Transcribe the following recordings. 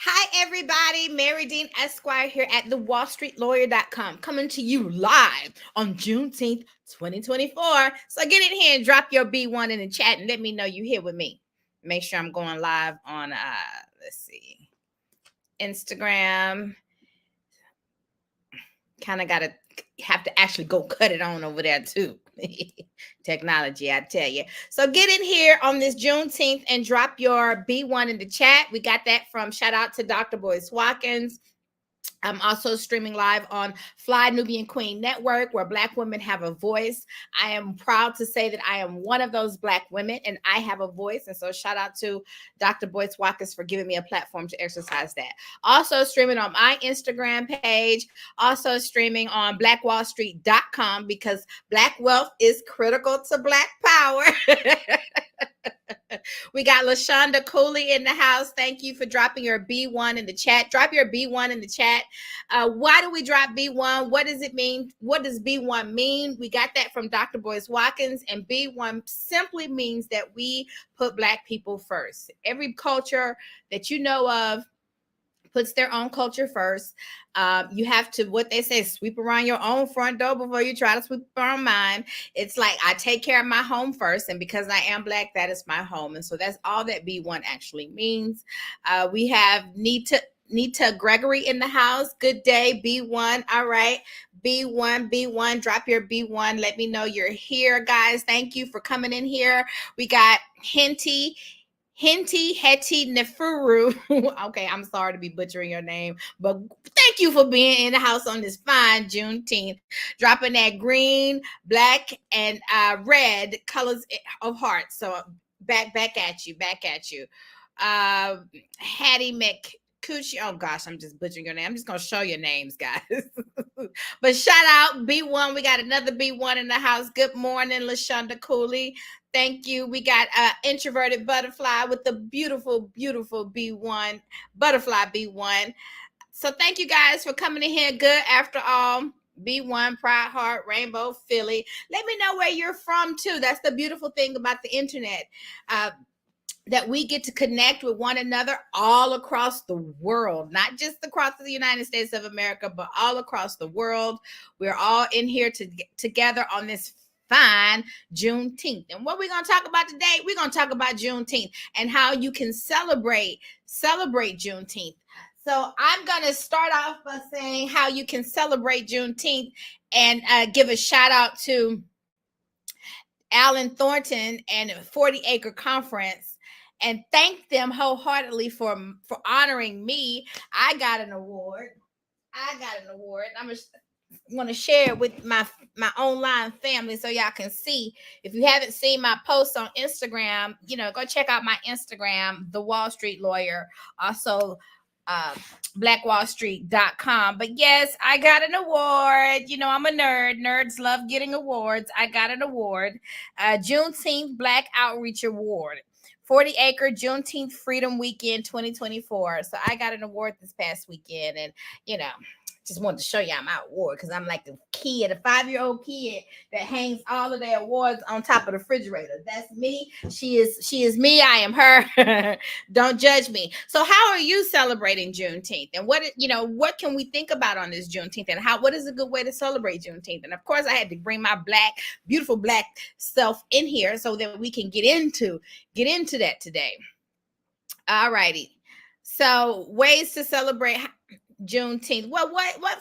Hi, everybody. Marye Dean Esquire here at thewallstreetlawyer.com, coming to you live on Juneteenth, 2024. So get in here and drop your B1 in the chat and let me know you're here with me. Make sure I'm going live on, let's see, Instagram. Kind of have to actually go cut it on over there too. Technology, I tell you. So get in here on this Juneteenth and drop your B1 in the chat. We got that from shout out to Dr. Boyce Watkins. I'm also streaming live on Fly Nubian Queen Network, where Black women have a voice. I am proud to say that I am one of those Black women and I have a voice. And so shout out to Dr. Boyce Watkins for giving me a platform to exercise that. Also streaming on my Instagram page, also streaming on blackwallstreet.com, because Black wealth is critical to Black power. We got LaShonda Cooley in the house. Thank you for dropping your B1 in the chat. Drop your B1 in the chat. Why do we drop B1? What does it mean? What does B1 mean? We got that from Dr. Boyce Watkins, and B1 simply means that we put Black people first. Every culture that you know of puts their own culture first. You have to, what they say, sweep around your own front door before you try to sweep around mine. It's like I take care of my home first, and because I am Black, that is my home. And so that's all that B1 actually means. We have Nita Gregory in the house. Good day, B1. All right. B1, drop your B1. Let me know you're here, guys. Thank you for coming in here. We got Hetty Nefuru. Okay, I'm sorry to be butchering your name, but thank you for being in the house on this fine Juneteenth. Dropping that green, black, and red colors of hearts. So back at you. Hattie McCucci. Oh gosh, I'm just butchering your name. I'm just gonna show your names, guys. But shout out B1. We got another B1 in the house. Good morning, LaShonda Cooley. Thank you. We got introverted butterfly with the beautiful B1, butterfly B1. So thank you guys for coming in here. Good after all. B1, Pride Heart, Rainbow, Philly. Let me know where you're from too. That's the beautiful thing about the internet. That we get to connect with one another all across the world, not just across the United States of America, but all across the world. We're all in here together on this fine Juneteenth. And what we're going to talk about today, we're going to talk about Juneteenth and how you can celebrate Juneteenth. So I'm going to start off by saying how you can celebrate Juneteenth and give a shout out to Alan Thornton and 40 Acre Conference, and thank them wholeheartedly for honoring me. I got an award. I'm going to share it with my online family so y'all can see. If you haven't seen my posts on Instagram, go check out my Instagram, The Wall Street Lawyer. Also, blackwallstreet.com. But yes, I got an award. I'm a nerd. Nerds love getting awards. I got an award. Juneteenth Black Outreach Award. 40 Acre Juneteenth Freedom Weekend 2024. So I got an award this past weekend, and just wanted to show y'all my award because I'm like a 5-year-old kid that hangs all of their awards on top of the refrigerator. That's me. She is me. I am her. Don't judge me. So how are you celebrating Juneteenth? And what can we think about on this Juneteenth? And what is a good way to celebrate Juneteenth? And of course, I had to bring my beautiful Black self in here so that we can get into that today. All righty. So ways to celebrate Juneteenth. Well,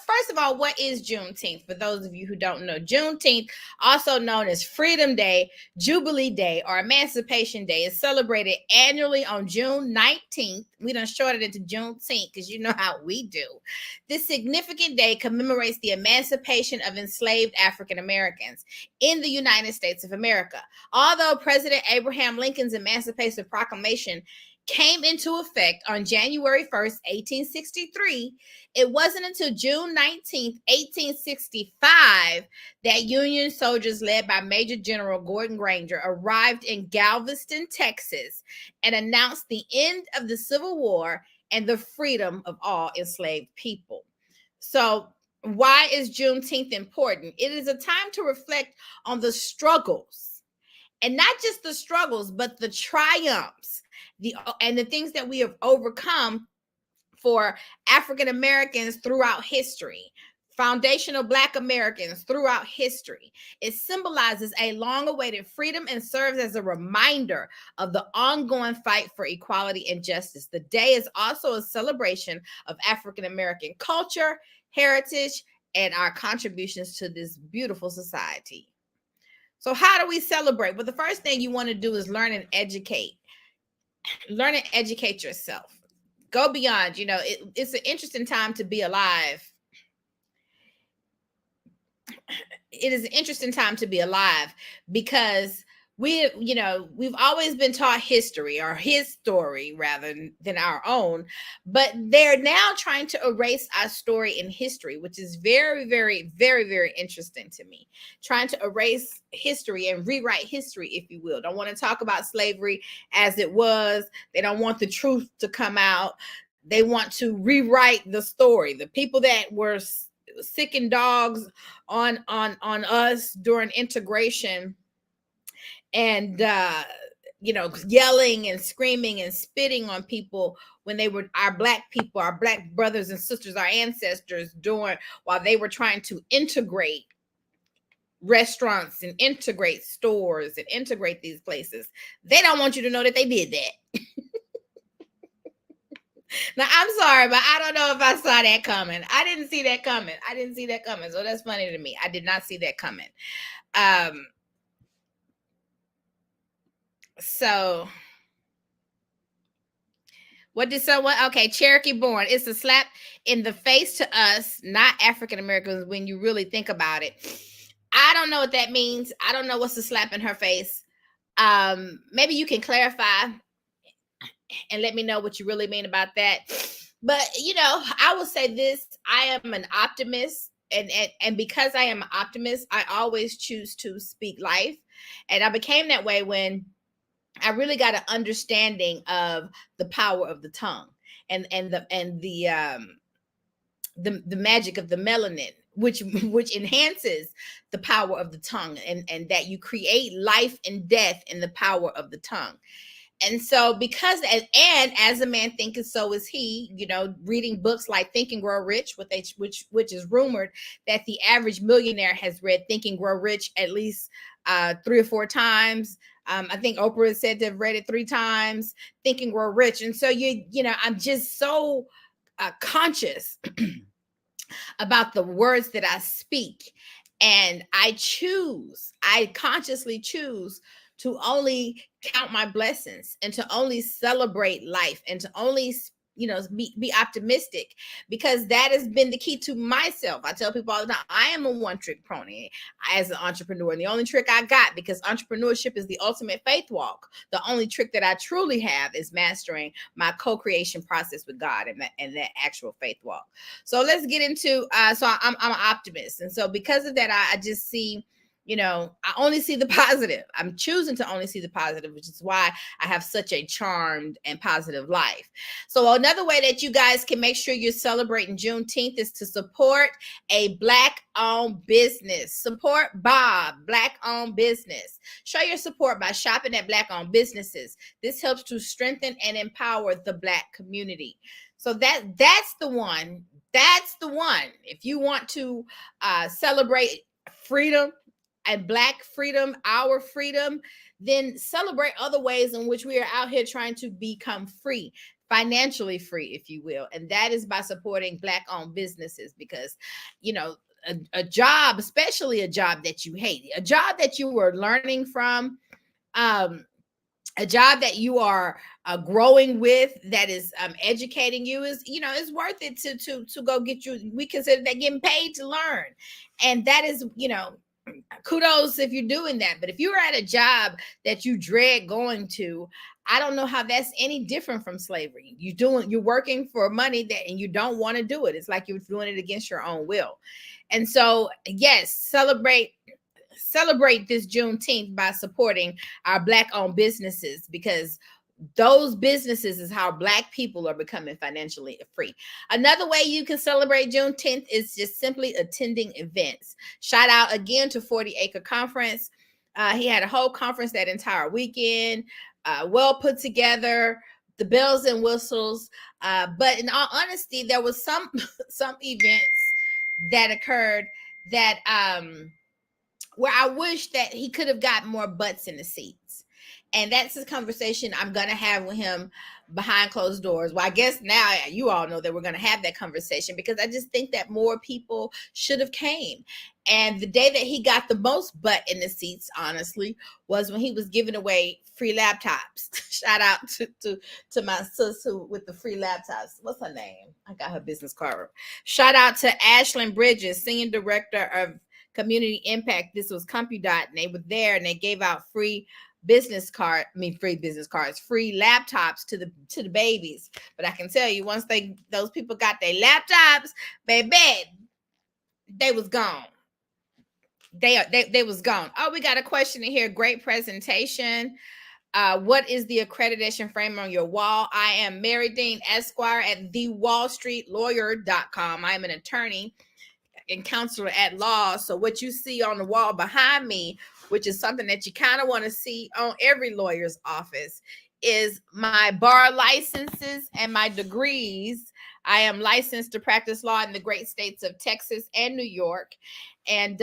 first of all, what is Juneteenth? For those of you who don't know, Juneteenth, also known as Freedom Day, Jubilee Day, or Emancipation Day, is celebrated annually on June 19th. We done shorted it to Juneteenth because you know how we do. This significant day commemorates the emancipation of enslaved African Americans in the United States of America. Although President Abraham Lincoln's Emancipation Proclamation came into effect on January 1st, 1863, it wasn't until June 19th, 1865, that Union soldiers led by Major General Gordon Granger arrived in Galveston, Texas, and announced the end of the Civil War and the freedom of all enslaved people. So why is Juneteenth important? It is a time to reflect on the struggles, and not just the struggles, but the triumphs, and the things that we have overcome for African Americans throughout history, foundational Black Americans throughout history. It symbolizes a long awaited freedom and serves as a reminder of the ongoing fight for equality and justice. The day is also a celebration of African American culture, heritage, and our contributions to this beautiful society. So, how do we celebrate? Well, the first thing you want to do is learn and educate. Learn and educate yourself. Go beyond. It's an interesting time to be alive. It is an interesting time to be alive because we've always been taught history, or his story rather than our own, but they're now trying to erase our story in history, which is very, very, very, very interesting to me. Trying to erase history and rewrite history, if you will. Don't want to talk about slavery as it was. They don't want the truth to come out. They want to rewrite the story. The people that were sicking dogs on us during integration, and yelling and screaming and spitting on people when they were our Black people, our Black brothers and sisters, our ancestors, while they were trying to integrate restaurants and integrate stores and integrate these places. They don't want you to know that they did that. Now, I'm sorry, but I don't know if I saw that coming. I didn't see that coming. So that's funny to me. I did not see that coming. So what did someone, okay, Cherokee born. It's a slap in the face to us, not African Americans, when you really think about it. I don't know what that means. I don't know what's a slap in her face. Maybe you can clarify and let me know what you really mean about that. But I will say this: I am an optimist, and because I am an optimist, I always choose to speak life. And I became that way when I really got an understanding of the power of the tongue and the magic of the melanin, which enhances the power of the tongue, and that you create life and death in the power of the tongue. And so, because as a man thinketh, so is he. Reading books like Think and Grow Rich, which is rumored that the average millionaire has read Think and Grow Rich at least 3 or 4 times. I think Oprah said they've read it 3 times. Think and Grow Rich, and so I'm just so conscious about the words that I speak, and I consciously choose to only count my blessings and to only celebrate life and to only be optimistic, because that has been the key to myself. I tell people all the time, I am a one-trick pony as an entrepreneur, and the only trick I got, because entrepreneurship is the ultimate faith walk, the only trick that I truly have is mastering my co-creation process with God and that actual faith walk. So let's get into so I'm an optimist, and so because of that, I just see, I only see the positive. I'm choosing to only see the positive, which is why I have such a charmed and positive life. So another way that you guys can make sure you're celebrating Juneteenth is to support a Black-owned business. Support Bob, Black-owned business. Show your support by shopping at Black-owned businesses. This helps to strengthen and empower the Black community. So that's the one. That's the one. If you want to celebrate freedom and Black freedom, our freedom, then celebrate other ways in which we are out here trying to become free, financially free, if you will. And that is by supporting Black-owned businesses, because, a job, especially a job that you hate, a job that you were learning from, a job that you are growing with, that is educating you, is is worth it to go get you. We consider that getting paid to learn, and that is kudos if you're doing that. But if you're at a job that you dread going to, I don't know how that's any different from slavery. You're working for money and you don't want to do it. It's like you're doing it against your own will. And so, yes, celebrate this Juneteenth by supporting our Black-owned businesses, because those businesses is how Black people are becoming financially free. Another way you can celebrate Juneteenth is just simply attending events. Shout out again to 40 Acre Conference. He had a whole conference that entire weekend, well put together, the bells and whistles. But in all honesty, there was some some events that occurred that where I wish that he could have got more butts in the seats. And that's the conversation I'm going to have with him behind closed doors. Well, I guess now you all know that we're going to have that conversation, because I just think that more people should have came. And the day that he got the most butt in the seats, honestly, was when he was giving away free laptops. Shout out to my sister with the free laptops. What's her name? I got her business card. Shout out to Ashlyn Bridges, Senior Director of Community Impact. This was CompuDot, and they were there, and they gave out free business cards, free laptops to the babies. But I can tell you, once those people got their laptops, baby, they was gone. They was gone. Oh, we got a question in here. Great presentation. What is the accreditation frame on your wall? I am Marye Dean, Esquire, at thewallstreetlawyer.com. I'm an attorney and counselor at law. So what you see on the wall behind me, which is something that you kind of want to see on every lawyer's office, is my bar licenses and my degrees. I am licensed to practice law in the great states of Texas and New York, and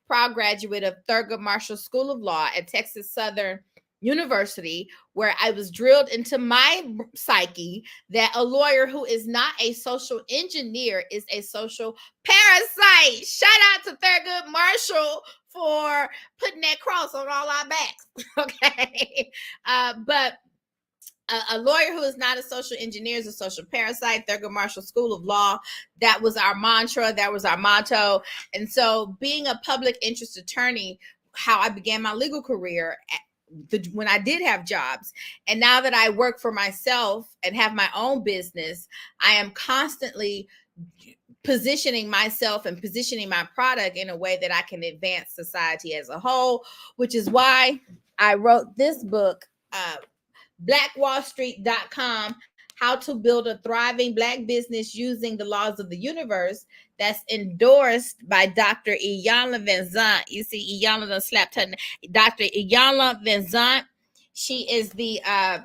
proud graduate of Thurgood Marshall School of Law at Texas Southern University, where I was drilled into my psyche that a lawyer who is not a social engineer is a social parasite. Shout out to Thurgood Marshall for putting that cross on all our backs. Okay. But a lawyer who is not a social engineer is a social parasite. Thurgood Marshall School of Law, that was our mantra, that was our motto. And so being a public interest attorney, how I began my legal career when I did have jobs, and now that I work for myself and have my own business, I am constantly positioning myself and positioning my product in a way that I can advance society as a whole, which is why I wrote this book, blackwallstreet.com, How to Build a Thriving Black Business Using the Laws of the Universe. That's endorsed by Dr. Iyanla Vanzant. You see, Iyanla done slapped her. Dr. Iyanla Vanzant. She is the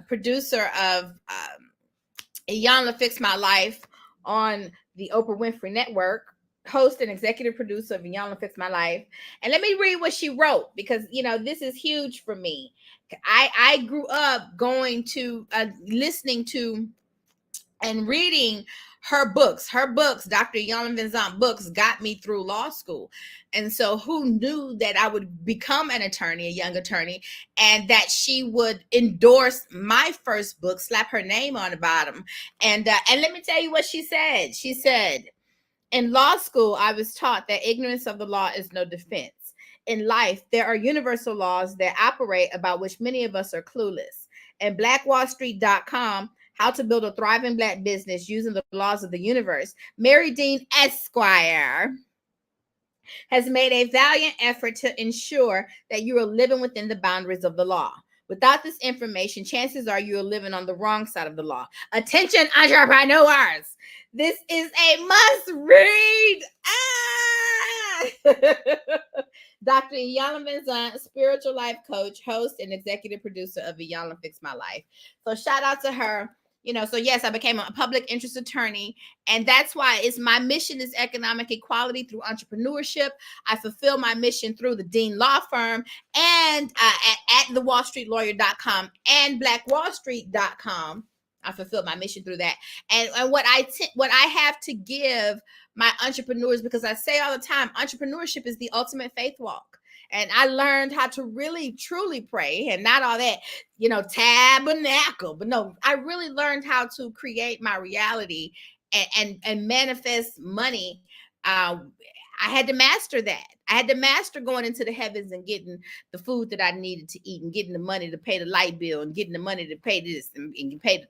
producer of Iyanla Fix My Life on the Oprah Winfrey Network, host and executive producer of Iyanla Fix My Life. And let me read what she wrote, because, you know, this is huge for me. I grew up going to, listening to and reading her books. Dr. Iyanla Vanzant books got me through law school. And so who knew that I would become an attorney, a young attorney, and that she would endorse my first book, slap her name on the bottom. And let me tell you what she said. She said, in law school, I was taught that ignorance of the law is no defense. In life, there are universal laws that operate about which many of us are clueless. And blackwallstreet.com, How to Build a Thriving Black Business Using the Laws of the Universe, Marye Dean, Esquire, has made a valiant effort to ensure that you are living within the boundaries of the law. Without this information, chances are you are living on the wrong side of the law. Attention, entrepreneurs. This is a must read. Dr. Iyanla Vanzant, spiritual life coach, host, and executive producer of Iyanla Fix My Life. So shout out to her. You know, so yes, I became a public interest attorney, and that's why it's my mission is economic equality through entrepreneurship. I fulfill my mission through the Dean Law Firm and at thewallstreetlawyer.com and blackwallstreet.com. I fulfill my mission through that. And what I have to give my entrepreneurs, because I say all the time, entrepreneurship is the ultimate faith walk. And I learned how to really, truly pray, and not all that, you know, tabernacle. But no, I really learned how to create my reality and manifest money. I had to master that. I had to master going into the heavens and getting the food that I needed to eat, and getting the money to pay the light bill, and getting the money to pay this and pay the.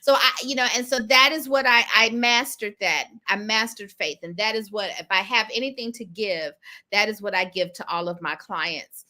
So I, you know, and so that is what I mastered. That I mastered faith, and that is what, if I have anything to give, that is what I give to all of my clients.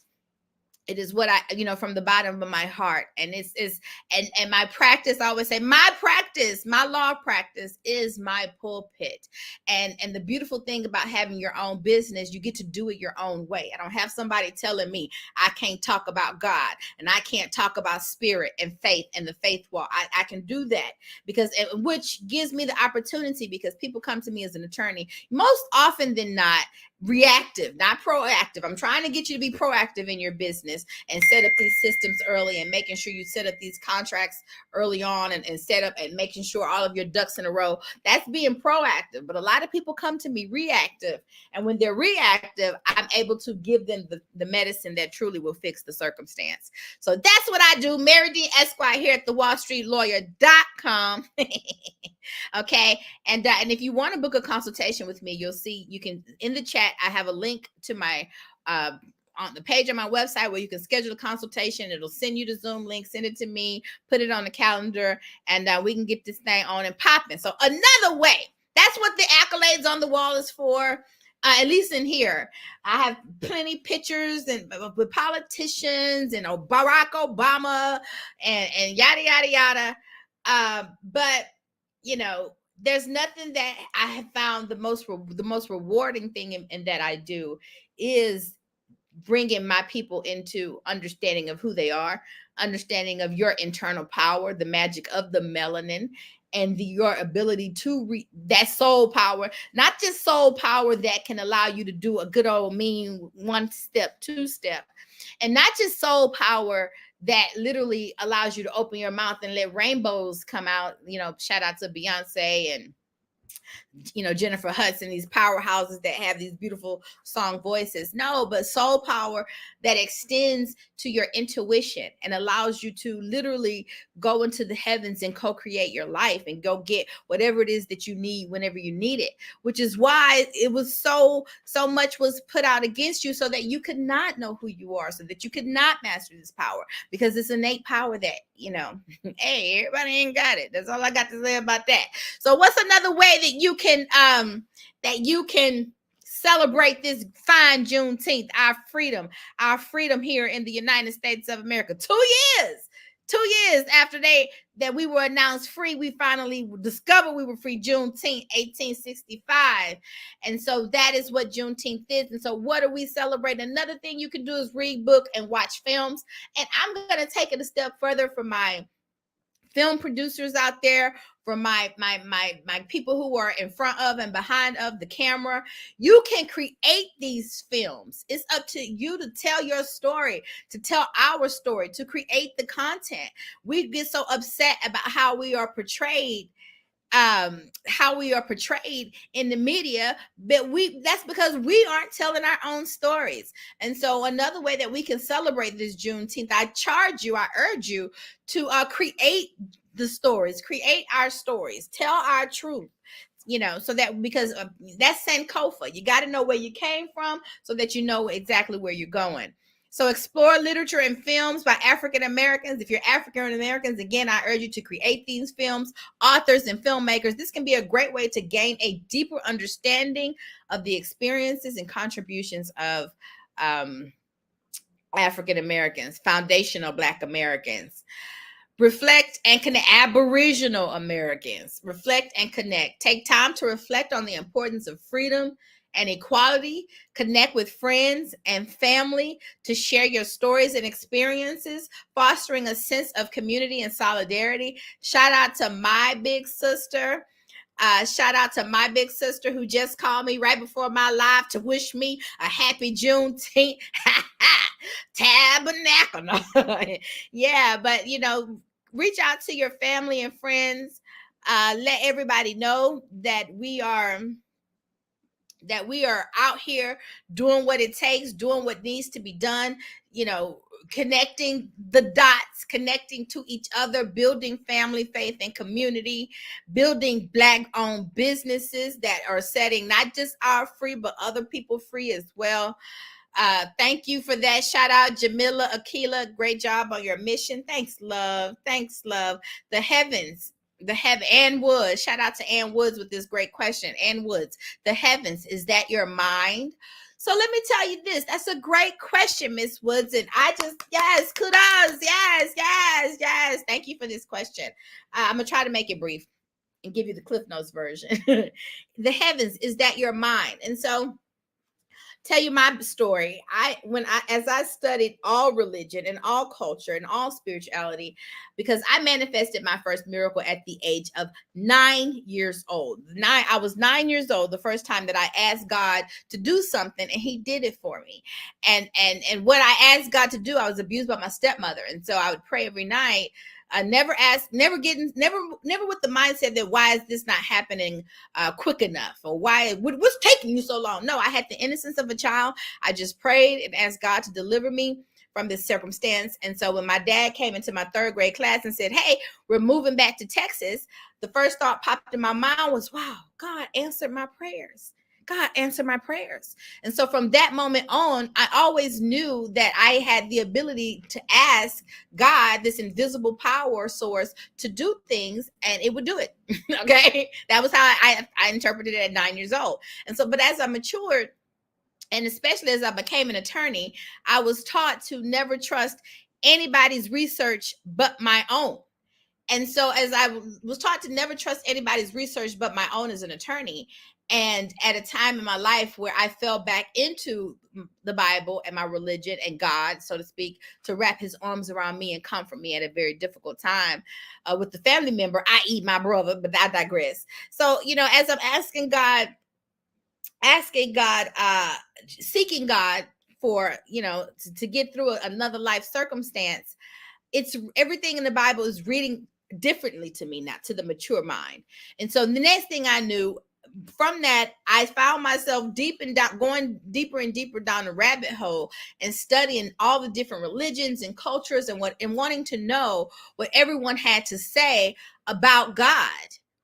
It is what I, from the bottom of my heart. And and my practice, I always say, my practice, my law practice is my pulpit. And the beautiful thing about having your own business, you get to do it your own way. I don't have somebody telling me I can't talk about God and I can't talk about spirit and faith and the faith walk. I can do that because, which gives me the opportunity, because people come to me as an attorney most often than not reactive, not proactive. I'm trying to get you to be proactive in your business and set up these systems early, and making sure you set up these contracts early on, and set up and making sure all of your ducks in a row. That's being proactive. But a lot of people come to me reactive. And when they're reactive, I'm able to give them the medicine that truly will fix the circumstance. So that's what I do. Marye Dean Esquire here at the wallstreetlawyer.com. Okay. And if you want to book a consultation with me, you'll see, you can, in the chat, I have a link to my on the page on my website where you can schedule a consultation. It'll send you the Zoom link, send it to me, put it on the calendar, and we can get this thing on and popping. So another way, that's what the accolades on the wall is for. At least in here, I have plenty pictures and with politicians and Barack Obama and yada yada yada. But there's nothing that I have found the most rewarding thing in that I do is bringing my people into understanding of who they are, understanding of your internal power, the magic of the melanin, and your ability to that soul power, not just soul power that can allow you to do a good old mean 1-step, 2-step, and not just soul power that literally allows you to open your mouth and let rainbows come out. Shout out to Beyonce and Jennifer Hudson, these powerhouses that have these beautiful song voices. No, but soul power that extends to your intuition and allows you to literally go into the heavens and co-create your life and go get whatever it is that you need whenever you need it, which is why it was so much was put out against you, so that you could not know who you are, so that you could not master this power, because it's innate power that, hey, everybody ain't got it. That's all I got to say about that. So what's another way that you can celebrate this fine Juneteenth, our freedom here in the United States of America? 2 years after that we were announced free, we finally discovered we were free. Juneteenth, 1865. And so that is what Juneteenth is. And so what are we celebrating? Another thing you can do is read books and watch films. And I'm going to take it a step further for my film producers out there, for my people who are in front of and behind of the camera. You can create these films. It's up to you to tell your story, to tell our story, to create the content. We get so upset about how we are portrayed in the media, but that's because we aren't telling our own stories. And so another way that we can celebrate this Juneteenth, I urge you to create the stories, create our stories, tell our truth, so that, because that's Sankofa. You got to know where you came from so that you know exactly where you're going. So explore literature and films by African Americans. If you're African Americans, again, I urge you to create these films, authors and filmmakers. This can be a great way to gain a deeper understanding of the experiences and contributions of African Americans, foundational Black Americans. Reflect and connect. Aboriginal Americans. Reflect and connect. Take time to reflect on the importance of freedom and equality. Connect with friends and family to share your stories and experiences, fostering a sense of community and solidarity. Shout out to my big sister. Who just called me right before my live to wish me a happy Juneteenth. Tabernacle. Yeah, but reach out to your family and friends. Let everybody know that we are out here doing what it takes, doing what needs to be done, connecting the dots, connecting to each other, building family, faith, and community, building Black-owned businesses that are setting not just our free, but other people free as well. Thank you for that. Shout out Jamila Akila. Great job on your mission. Thanks, love. The heavens. Ann Woods. Shout out to Ann Woods with this great question. Ann Woods. The heavens, is that your mind? So let me tell you this. That's a great question, Miss Woods. And I just, yes, kudos. Yes, yes, yes. Thank you for this question. I'm going to try to make it brief and give you the Cliff Notes version. The heavens, is that your mind? And so tell you my story. As I studied all religion and all culture and all spirituality, because I manifested my first miracle at the age of 9 years old. I was 9 years old the first time that I asked God to do something, and He did it for me. And what I asked God to do, I was abused by my stepmother, and so I would pray every night. I never with the mindset that why is this not happening quick enough, or what's taking you so long? No, I had the innocence of a child. I just prayed and asked God to deliver me from this circumstance. And so when my dad came into my third grade class and said, "Hey, we're moving back to Texas," the first thought popped in my mind was, wow, God answered my prayers. God answered my prayers. And so from that moment on, I always knew that I had the ability to ask God, this invisible power source, to do things, and it would do it. Okay. That was how I interpreted it at 9 years old. And so, but as I matured, and especially as I became an attorney, I was taught to never trust anybody's research but my own. And so as I was taught to never trust anybody's research but my own as an attorney, and at a time in my life where I fell back into the Bible and my religion and God, so to speak, to wrap His arms around me and comfort me at a very difficult time with the family member, i.e. my brother, but I digress. So, as I'm asking God, seeking God for, to get through another life circumstance, it's everything in the Bible is reading differently to me, not to the mature mind. And so the next thing I knew from that, I found myself going deeper and deeper down the rabbit hole and studying all the different religions and cultures and wanting to know what everyone had to say about God,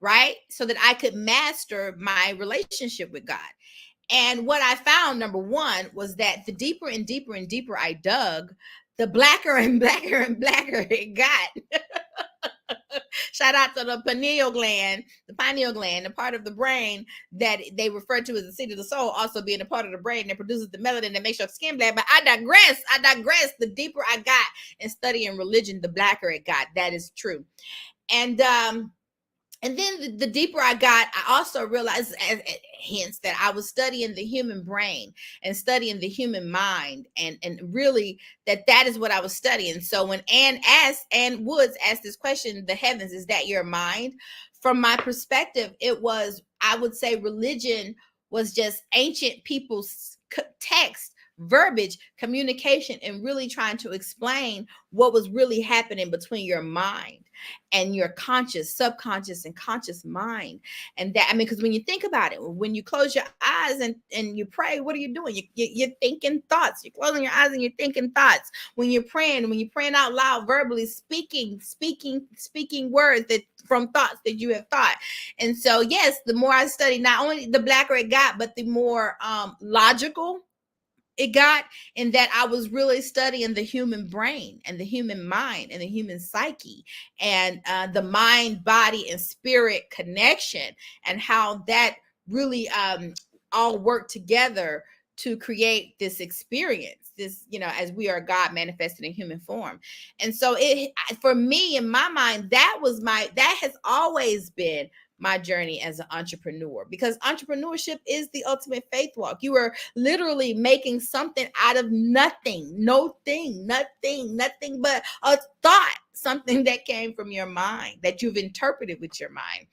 right? So that I could master my relationship with God. And what I found, number one, was that the deeper and deeper and deeper I dug, the blacker and blacker and blacker it got. Shout out to the pineal gland, the part of the brain that they refer to as the seat of the soul, also being a part of the brain that produces the melanin that makes your skin black. But I digress. The deeper I got in studying religion, the blacker it got. That is true. And then the deeper I got, I also realized, hence, that I was studying the human brain and studying the human mind, and really that is what I was studying. So when Ann Woods asked this question, the heavens, is that your mind? From my perspective, it was, I would say, religion was just ancient people's text, verbiage, communication, and really trying to explain what was really happening between your mind and your conscious, subconscious, and conscious mind. And that, because when you think about it, when you close your eyes and you pray, what are you doing? You're thinking thoughts. You're closing your eyes and you're thinking thoughts. When you're praying out loud, verbally speaking words that from thoughts that you have thought. And so, yes, the more I study, not only the blacker it got, but the more logical it got, in that I was really studying the human brain and the human mind and the human psyche, and the mind, body, and spirit connection, and how that really all work together to create this experience, this, as we are God manifested in human form. And so for me, in my mind, that has always been my journey as an entrepreneur, because entrepreneurship is the ultimate faith walk. You are literally making something out of nothing, nothing but a thought, something that came from your mind that you've interpreted with your mind.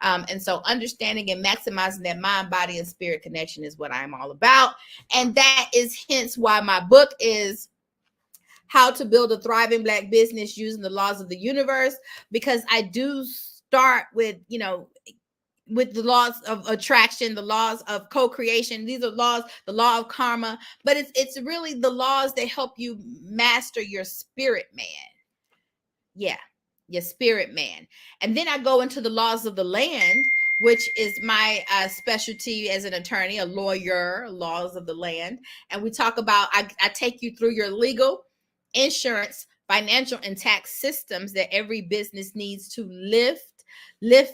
And so understanding and maximizing that mind, body, and spirit connection is what I'm all about. And that is hence why my book is How to Build a Thriving Black Business Using the Laws of the Universe, because I do start with, with the laws of attraction, the laws of co-creation. These are laws, the law of karma, but it's really the laws that help you master your spirit man. Yeah, your spirit man. And then I go into the laws of the land, which is my specialty as an attorney, a lawyer, laws of the land. And we talk about, I take you through your legal, insurance, financial, and tax systems that every business needs to lift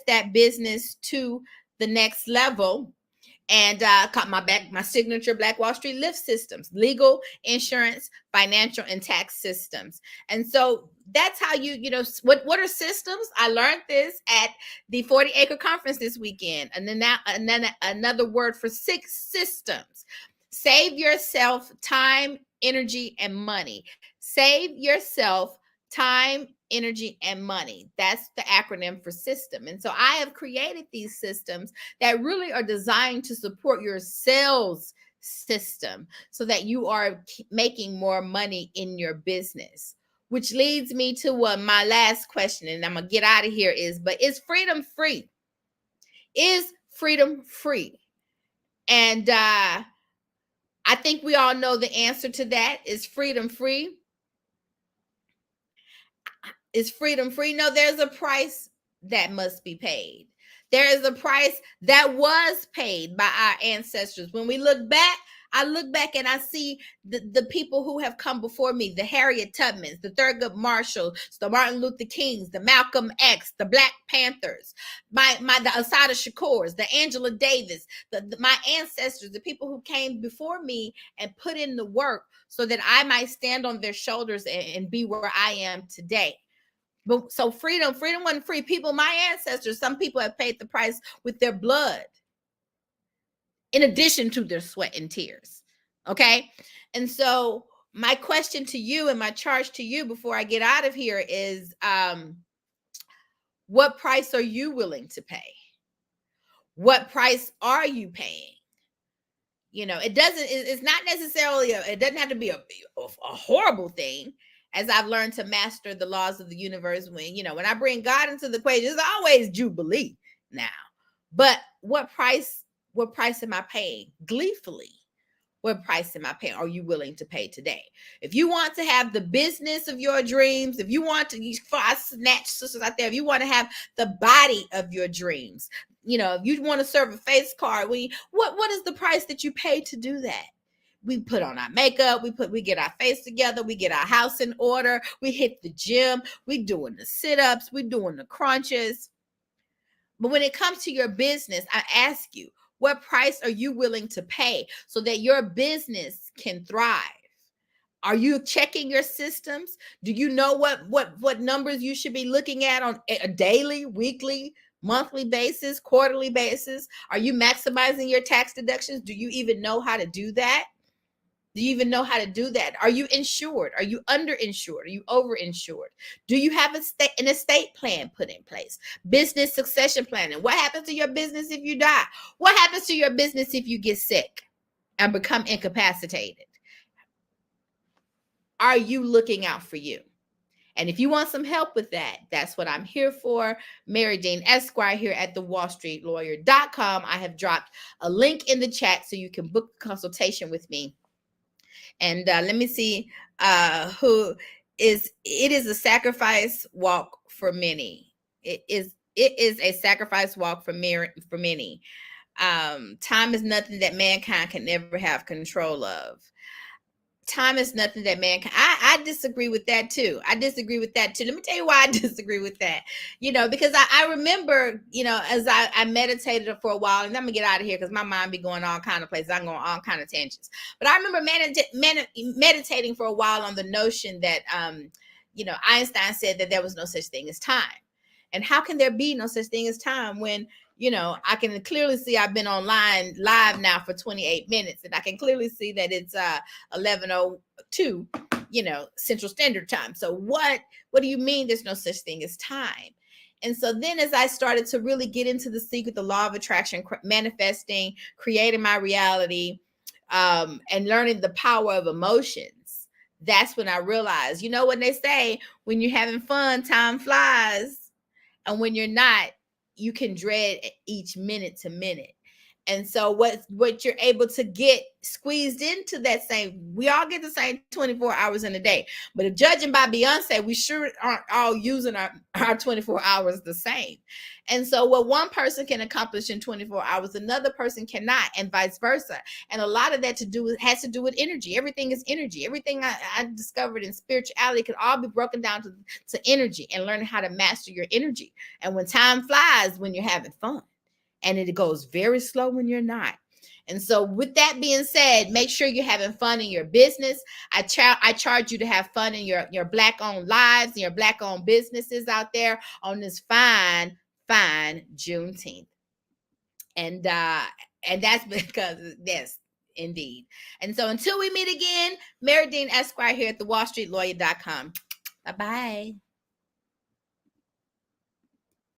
that business to the next level. And my signature Black Wall Street lift systems: legal, insurance, financial, and tax systems. And so that's how what are systems? I learned this at the 40 Acre Conference this weekend. And then another word for six systems: save yourself time, energy, and money. Save yourself time, energy, and money. That's the acronym for system. And so I have created these systems that really are designed to support your sales system so that you are making more money in your business. Which leads me to my last question, and I'm going to get out of here, but is freedom free? Is freedom free? And I think we all know the answer to that. Is freedom free? Is freedom free? No, there's a price that must be paid. There is a price that was paid by our ancestors. When we look back, I look back and I see the people who have come before me: the Harriet Tubmans, the Thurgood Marshalls, the Martin Luther Kings, the Malcolm X, the Black Panthers, the Assata Shakurs, the Angela Davis, my ancestors, the people who came before me and put in the work so that I might stand on their shoulders and be where I am today. But so freedom wasn't free. People, my ancestors, some people have paid the price with their blood, in addition to their sweat and tears. Okay. And so my question to you and my charge to you before I get out of here is, what price are you willing to pay? What price are you paying? It's not necessarily, it doesn't have to be a horrible thing, as I've learned to master the laws of the universe. When I bring God into the equation, it's always Jubilee now. But what price am I paying gleefully? What price am I paying? Are you willing to pay today? If you want to have the business of your dreams, if you want to, for our snatch sisters out there, if you want to have the body of your dreams, if you want to serve a face card, what is the price that you pay to do that? We put on our makeup, we get our face together, we get our house in order, we hit the gym, we doing the sit-ups, we doing the crunches. But when it comes to your business, I ask you, what price are you willing to pay so that your business can thrive? Are you checking your systems? Do you know what numbers you should be looking at on a daily, weekly, monthly basis, quarterly basis? Are you maximizing your tax deductions? Do you even know how to do that? Do you even know how to do that? Are you insured? Are you underinsured? Are you overinsured? Do you have an estate plan put in place? Business succession planning. What happens to your business if you die? What happens to your business if you get sick and become incapacitated? Are you looking out for you? And if you want some help with that, that's what I'm here for. Marye Dean Esquire here at thewallstreetlawyer.com. I have dropped a link in the chat so you can book a consultation with me. And let me see who is. It is a sacrifice walk for many. It is a sacrifice walk for many. Time is nothing that mankind can never have control of. Time is nothing that mankind. I disagree with that too. Let me tell you why I disagree with that. Because I remember, as I meditated for a while, and I'm gonna get out of here because my mind be going all kind of places. I'm going all kind of tangents. But I remember meditating for a while on the notion that, Einstein said that there was no such thing as time. And how can there be no such thing as time when I can clearly see I've been online live now for 28 minutes, and I can clearly see that it's 11:02, Central Standard Time. So what do you mean there's no such thing as time? And so then as I started to really get into the secret, the law of attraction, manifesting, creating my reality, and learning the power of emotions, that's when I realized, when they say, when you're having fun, time flies. And when you're not, you can dread each minute to minute. And so what you're able to get squeezed into that we all get the same 24 hours in a day. But if judging by Beyonce, we sure aren't all using our 24 hours the same. And so what one person can accomplish in 24 hours, another person cannot, and vice versa. And a lot of that has to do with energy. Everything is energy. Everything I discovered in spirituality can all be broken down to energy and learning how to master your energy. And when time flies, when you're having fun. And it goes very slow when you're not. And so with that being said, make sure you're having fun in your business. I charge you to have fun in your Black-owned lives and your Black-owned businesses out there on this fine Juneteenth. And that's because, yes, indeed. And so until we meet again, Marye Dean Esquire here at thewallstreetlawyer.com. Bye-bye.